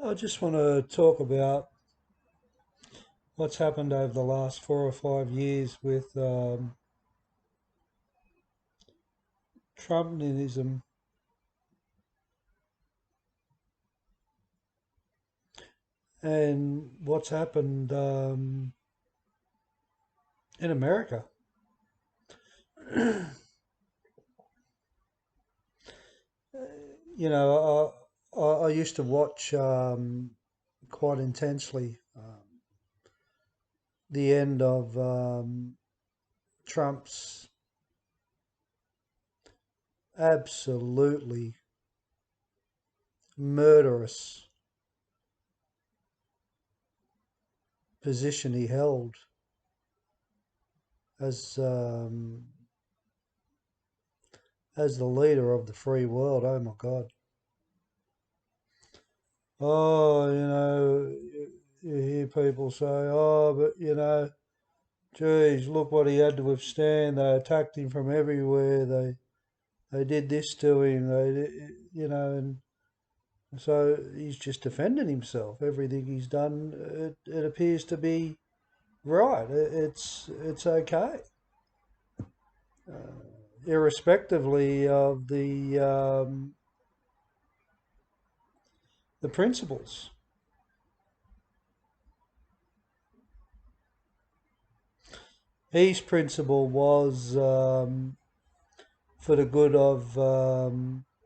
I just want to talk about what's happened over the last 4 or 5 years with Trumpism and what's happened in America. You know, I used to watch quite intensely the end of Trump's absolutely murderous position he held as um, as the leader of the free world. Oh my God! Oh, you hear people say, "Oh, but geez, look what he had to withstand. They attacked him from everywhere. They did this to him. And so he's just defending himself. Everything he's done, it appears to be right. It's okay, irrespectively of the principles. His principle was for the good of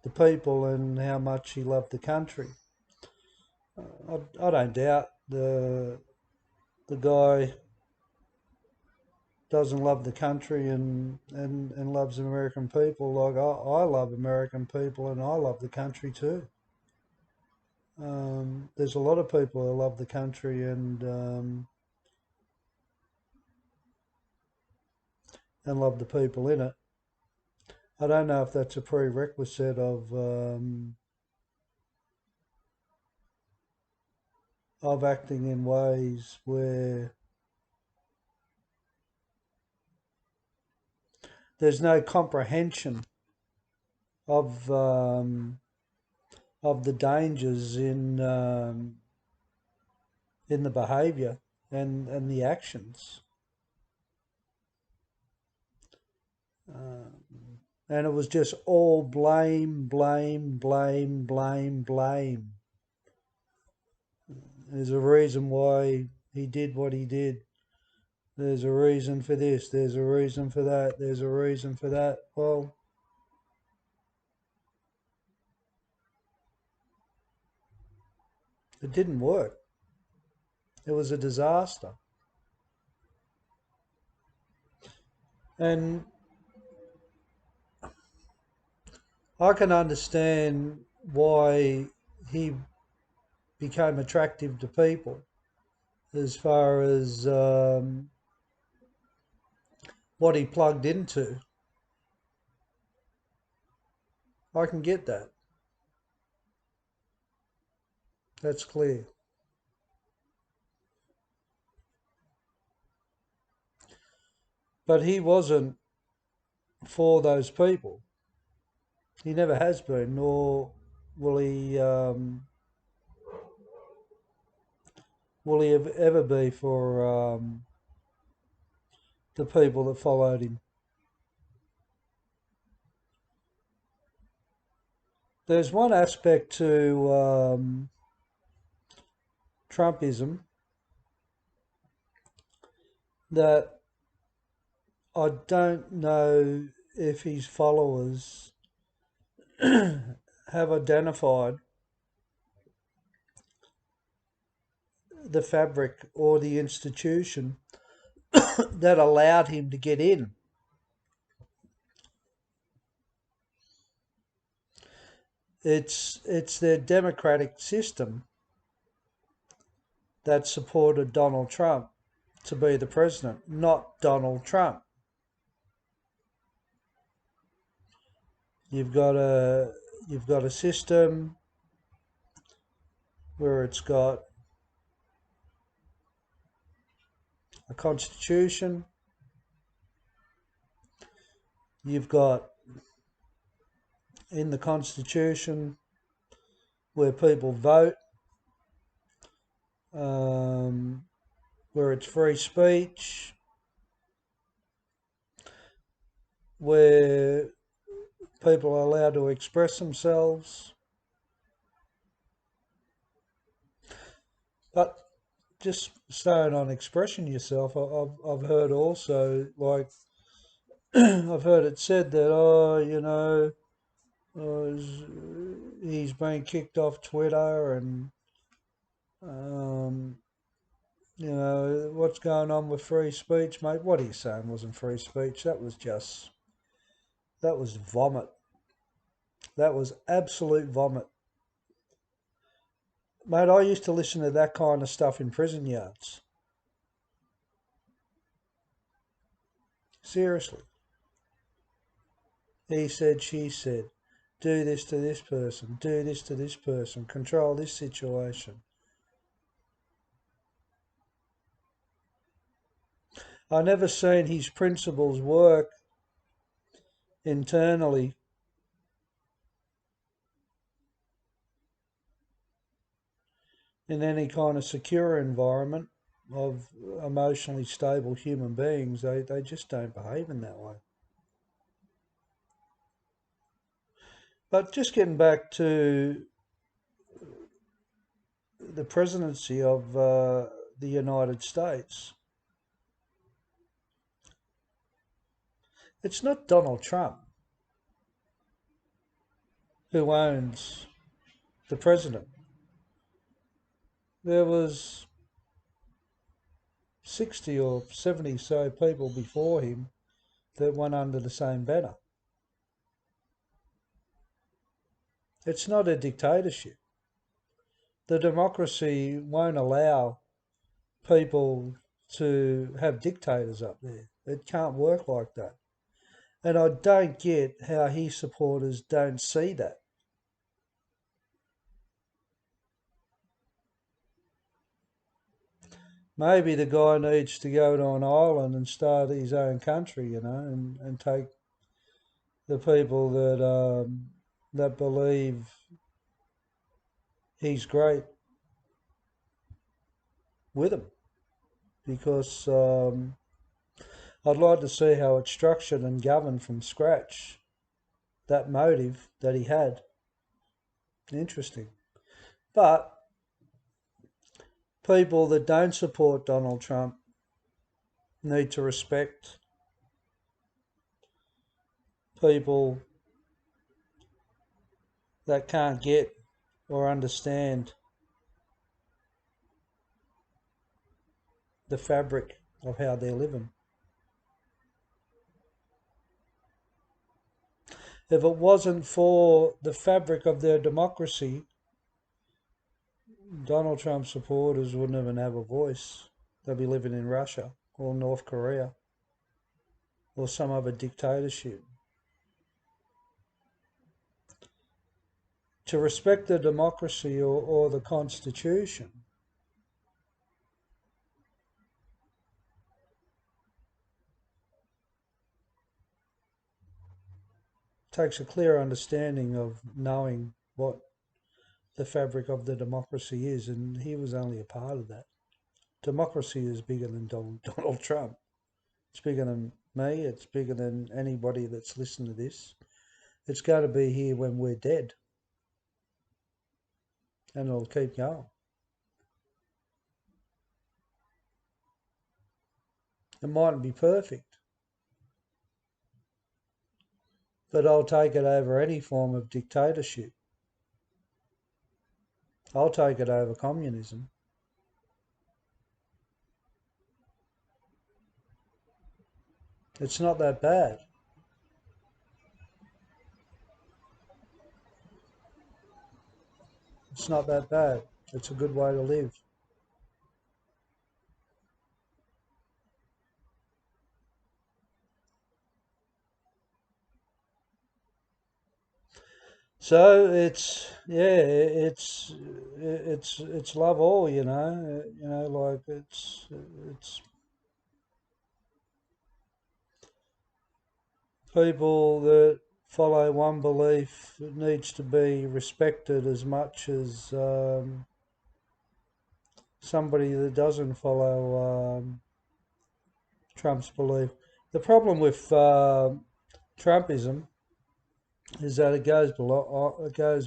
the people and how much he loved the country. I don't doubt the guy doesn't love the country and loves American people. Like I love American people and I love the country too. There's a lot of people who love the country and love the people in it. I don't know if that's a prerequisite of acting in ways where there's no comprehension of of the dangers in the behaviour and the actions. And it was just all blame, blame, blame, blame, blame. There's a reason why he did what he did. There's a reason for this. There's a reason for that. There's a reason for that. Well, it didn't work. It was a disaster. And I can understand why he became attractive to people as far as what he plugged into. I can get that. That's clear. But he wasn't for those people. He never has been, nor will he ever be for the people that followed him. There's one aspect to Trumpism that I don't know if his followers have identified the fabric or the institution that allowed him to get in. It's their democratic system that supported Donald Trump to be the president, not Donald Trump. You've got a system where it's got a constitution. You've got in the constitution where people vote um, where it's free speech, where people are allowed to express themselves. But just staying on expressing yourself, I've heard also, like, I've heard it said that, he's been kicked off Twitter and, um, what's going on with free speech, mate? What are you saying wasn't free speech? That was vomit. That was absolute vomit. Mate, I used to listen to that kind of stuff in prison yards. Seriously. He said, she said, do this to this person, do this to this person, control this situation. I never seen his principles work internally in any kind of secure environment of emotionally stable human beings. They just don't behave in that way. But just getting back to the presidency of the United States, it's not Donald Trump who owns the president. There was 60 or 70 so people before him that went under the same banner. It's not a dictatorship. The democracy won't allow people to have dictators up there. It can't work like that. And I don't get how his supporters don't see that. Maybe the guy needs to go to an island and start his own country, and take the people that believe he's great with him, because I'd like to see how it's structured and governed from scratch. That motive that he had, interesting. But people that don't support Donald Trump need to respect people that can't get or understand the fabric of how they're living. If it wasn't for the fabric of their democracy, Donald Trump supporters wouldn't even have a voice. They'd be living in Russia or North Korea or some other dictatorship. To respect the democracy or the Constitution takes a clear understanding of knowing what the fabric of the democracy is, and he was only a part of that. Democracy is bigger than Donald Trump. It's bigger than me. It's bigger than anybody that's listened to this. It's going to be here when we're dead, and it'll keep going. It mightn't be perfect, but I'll take it over any form of dictatorship. I'll take it over communism. It's not that bad. It's not that bad. It's a good way to live. So it's love all, like it's people that follow one belief needs to be respected as much as somebody that doesn't follow Trump's belief. The problem with Trumpism is that it goes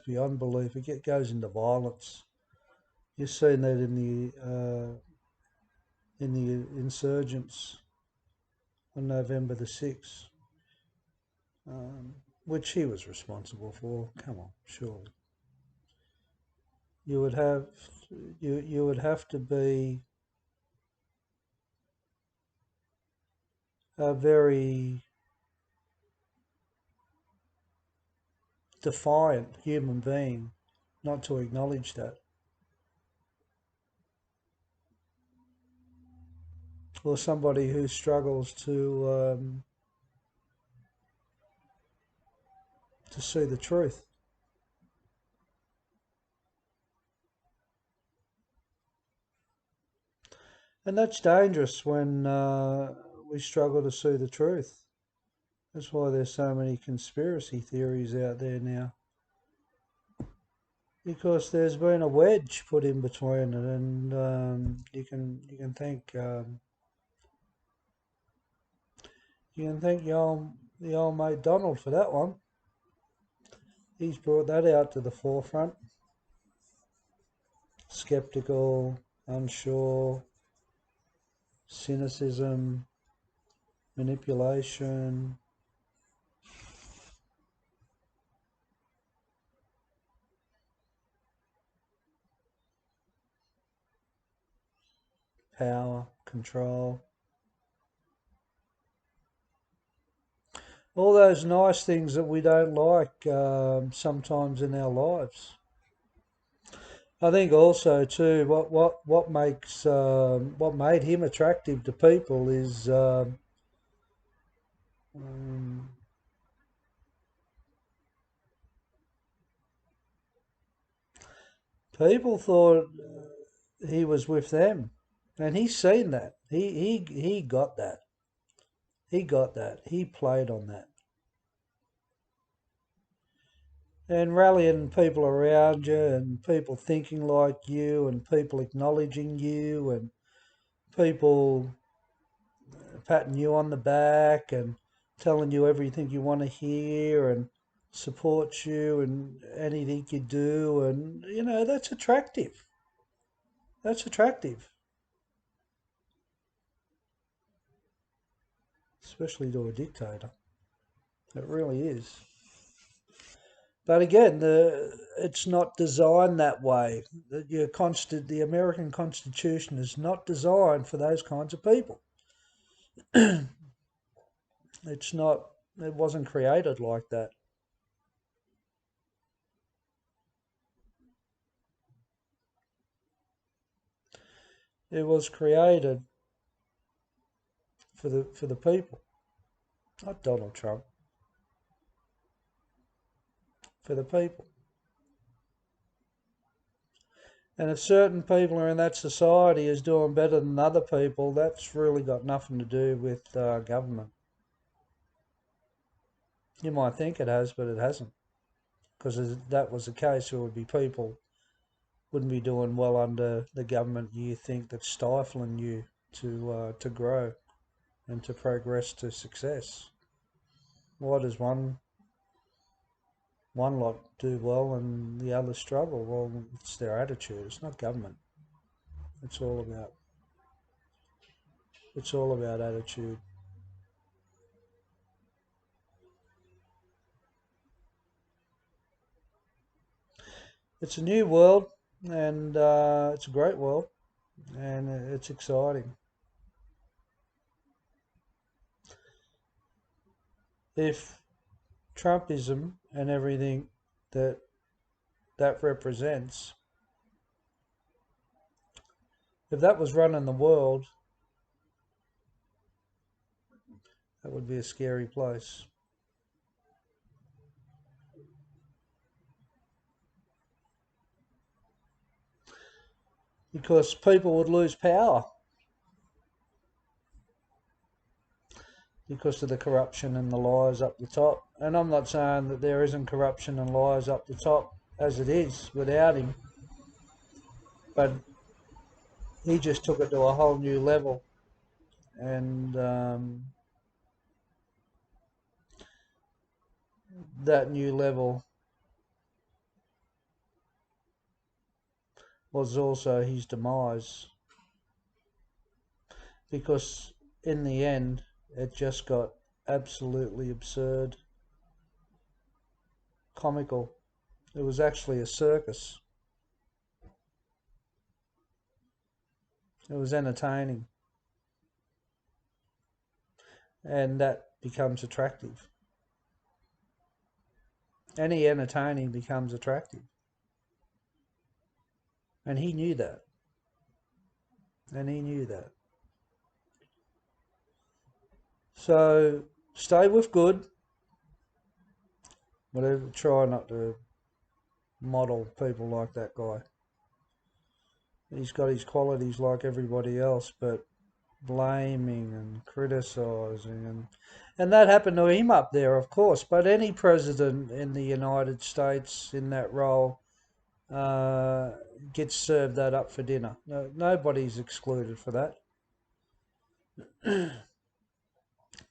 beyond belief. It goes into violence. You've seen that in the insurgents on November the 6th, which he was responsible for. Come on, surely. You would have you would have to be a very defiant human being not to acknowledge that, or somebody who struggles to see the truth. And that's dangerous when we struggle to see the truth. That's why there's so many conspiracy theories out there now. Because there's been a wedge put in between it, and you can thank the old mate Donald for that one. He's brought that out to the forefront. Skeptical, unsure, cynicism, manipulation, power, control. All those nice things that we don't like sometimes in our lives. I think also too, what makes what made him attractive to people is um, people thought he was with them, and he's seen that. He got that. He got that. He played on that. And rallying people around you, and people thinking like you, and people acknowledging you, and people patting you on the back and telling you everything you want to hear and support you and anything you do, and that's attractive. That's attractive, especially to a dictator. It really is. But again, it's not designed that way. The American Constitution is not designed for those kinds of people. It's not. It wasn't created like that. It was created for the people, not Donald Trump. For the people. And if certain people are in that society is doing better than other people, that's really got nothing to do with government. You might think it has, but it hasn't. Because if that was the case, there would be people wouldn't be doing well under the government you think that's stifling you to grow and to progress to success. Why does one lot do well and the others struggle? Well, it's their attitude. It's not government. It's all about attitude. It's a new world, and it's a great world, and it's exciting. If Trumpism and everything that represents, if that was running the world, that would be a scary place. Because people would lose power because of the corruption and the lies up the top. And I'm not saying that there isn't corruption and lies up the top as it is without him, but he just took it to a whole new level, and that new level was also his demise, because in the end it just got absolutely absurd, comical. It was actually a circus. It was entertaining, and that becomes attractive. Any entertaining becomes attractive, and he knew that. And he knew that. So stay with good. Whatever, try not to model people like that guy. He's got his qualities like everybody else, but blaming and criticising, and that happened to him up there, of course. But any president in the United States in that role uh, gets served that up for dinner. No, nobody's excluded for that.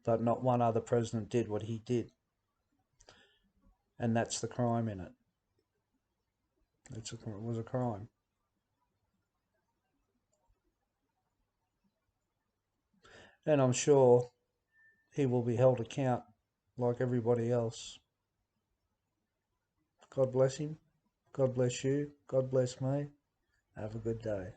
But not one other president did what he did, and that's the crime in it. It was a crime, and I'm sure he will be held account like everybody else. God bless him. God bless you. God bless me. Have a good day.